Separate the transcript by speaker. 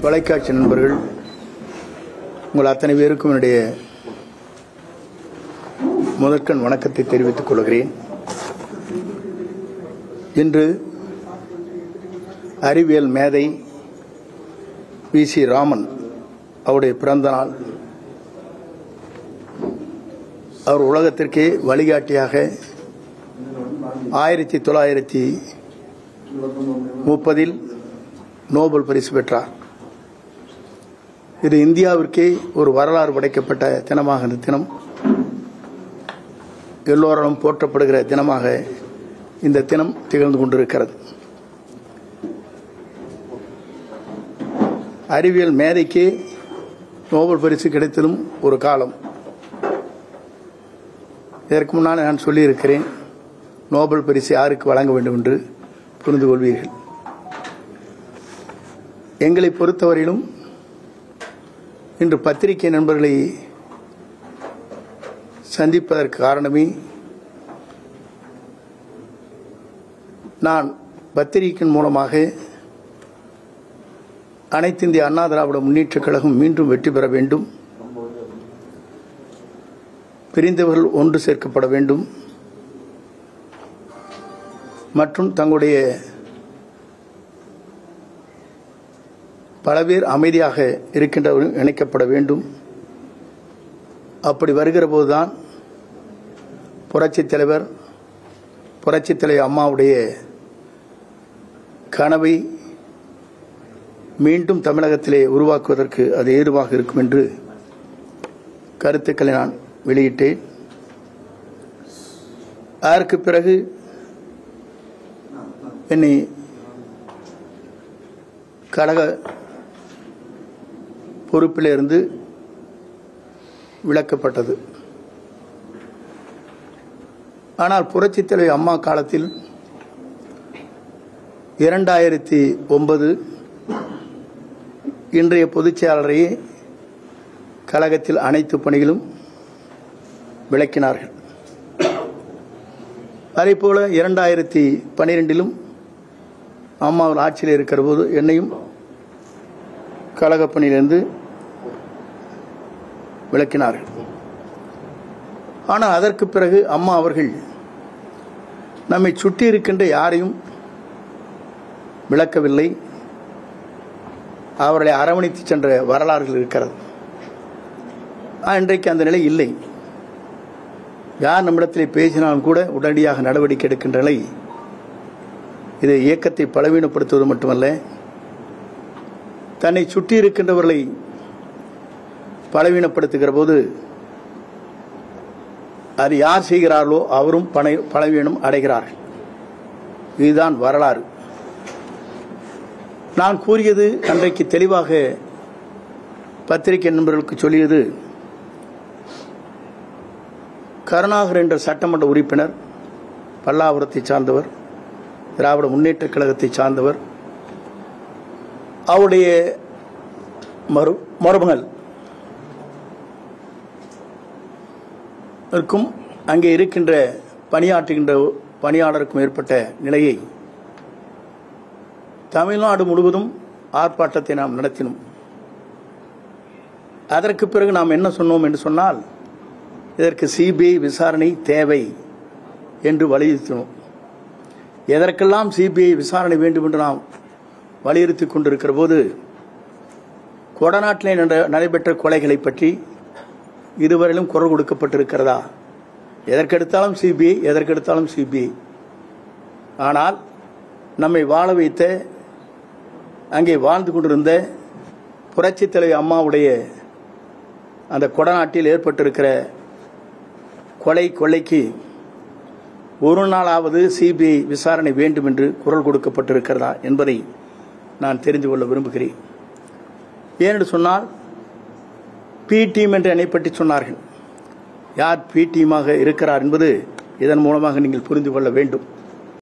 Speaker 1: தொலைக்காட்சி நண்பர்கள் உங்கள் அத்தனை பேருக்கும் என்னுடைய முதற்கண் வணக்கத்தை தெரிவித்துக் கொள்கிறேன். இன்று அறிவியல் மேதை வி.சி. ராமன் அவருடைய பிறந்த நாள். அவர் உலகத்திற்கே வழிகாட்டியாக 1930 நோபல் பரிசு பெற்றார். இது இந்தியாவிற்கே ஒரு வரலாறு படைக்கப்பட்ட தினமாக இந்த தினம் எல்லோராலும் போற்றப்படுகிற தினமாக இந்த தினம் திகழ்ந்து கொண்டிருக்கிறது. அறிவியல் மேதைக்கே நோபல் பரிசு கிடைத்ததும் ஒரு காலம். இதற்கு முன்னால் நான் சொல்லியிருக்கிறேன், நோபல் பரிசு யாருக்கு வழங்க வேண்டும் என்று புரிந்து கொள்வீர்கள். எங்களை பொறுத்தவரையிலும் இன்று பத்திரிகை நண்பர்களை சந்திப்பதற்கு காரணமே, நான் பத்திரிகையின் மூலமாக அனைத்து இந்திய அண்ணா திராவிட முன்னேற்றக் கழகம் மீண்டும் வெற்றி பெற வேண்டும், பிரிந்தவர்கள் ஒன்று சேர்க்கப்பட வேண்டும் மற்றும் தங்களுடைய பல பேர் அமைதியாக இருக்கின்றவர்கள் இணைக்கப்பட வேண்டும். அப்படி வருகிற போதுதான் புரட்சித் தலைவர் அம்மாவுடைய கனவை மீண்டும் தமிழகத்திலே உருவாக்குவதற்கு அது ஏதுவாக இருக்கும் என்று கருத்துக்களை நான் வெளியிட்டேன். அதற்கு பிறகு என்னை கழக பொறுப்பிலிருந்து விலக்கப்பட்டது. ஆனால் புரட்சித் தலைவர் அம்மா காலத்தில் 2009 இன்றைய பொதுச் செயலாளரையே கழகத்தில் அனைத்து பணிகளும் விளக்கினார்கள். அதேபோல 2012 அம்மா ஆட்சியில் இருக்கிற போது என்னையும் கழக பணியிலிருந்து விளக்கினார்கள். ஆனால் அதற்கு பிறகு அம்மா அவர்கள் நம்மை சுற்றி இருக்கின்ற யாரையும் விளக்கவில்லை, அவர்களை அரவணைத்து சென்ற வரலாறுகள் இருக்கிறது. இன்றைக்கு அந்த நிலை இல்லை. யார் நம்மிடத்தில் பேசினாலும் கூட உடனடியாக நடவடிக்கை எடுக்கின்ற நிலை. இது இயக்கத்தை பலவீனப்படுத்துவது மட்டுமல்ல, தன்னை சுற்றி இருக்கின்றவர்களை பலவீனப்படுத்துகிற போது அது யார் செய்கிறார்களோ அவரும் பலவீனம் அடைகிறார்கள். இதுதான் வரலாறு. நான் கூறியது அன்றைக்கு தெளிவாக பத்திரிகை நண்பர்களுக்கு சொல்லியது, கருணாகர் என்ற சட்டமன்ற உறுப்பினர், பல்லாவரத்தை சார்ந்தவர், திராவிட முன்னேற்ற கழகத்தை சார்ந்தவர், அவருடைய மருமகள் அங்கே இருக்கின்ற பணியாற்றுகின்ற பணியாளருக்கும் ஏற்பட்ட நிலையை தமிழ்நாடு முழுவதும் ஆர்ப்பாட்டத்தை நாம் நடத்தினோம். அதற்கு பிறகு நாம் என்ன சொன்னோம் என்று சொன்னால், இதற்கு சிபிஐ விசாரணை தேவை என்று வலியுறுத்தினோம். எதற்கெல்லாம் சிபிஐ விசாரணை வேண்டும் என்று நாம் வலியுறுத்தி கொண்டிருக்கிற போது, கொடநாட்டிலே நடைபெற்ற கொலைகளை பற்றி இதுவரையிலும் குரல் கொடுக்கப்பட்டிருக்கிறதா? எதற்கெடுத்தாலும் சிபிஐ. ஆனால் நம்மை வாழ வைத்த, அங்கே வாழ்ந்து கொண்டிருந்த புரட்சித் தலைவர் அம்மாவுடைய அந்த கொடநாட்டில் ஏற்பட்டிருக்கிற கொள்ளைக்கு ஒரு நாளாவது சிபிஐ விசாரணை வேண்டும் என்று குரல் கொடுக்கப்பட்டிருக்கிறதா என்பதை நான் தெரிந்து கொள்ள விரும்புகிறேன். ஏனென்று சொன்னால், பி டீம் என்று என்னை பற்றி சொன்னார்கள். யார் பி டீமாக இருக்கிறார் என்பது இதன் மூலமாக நீங்கள் புரிந்து கொள்ள வேண்டும்.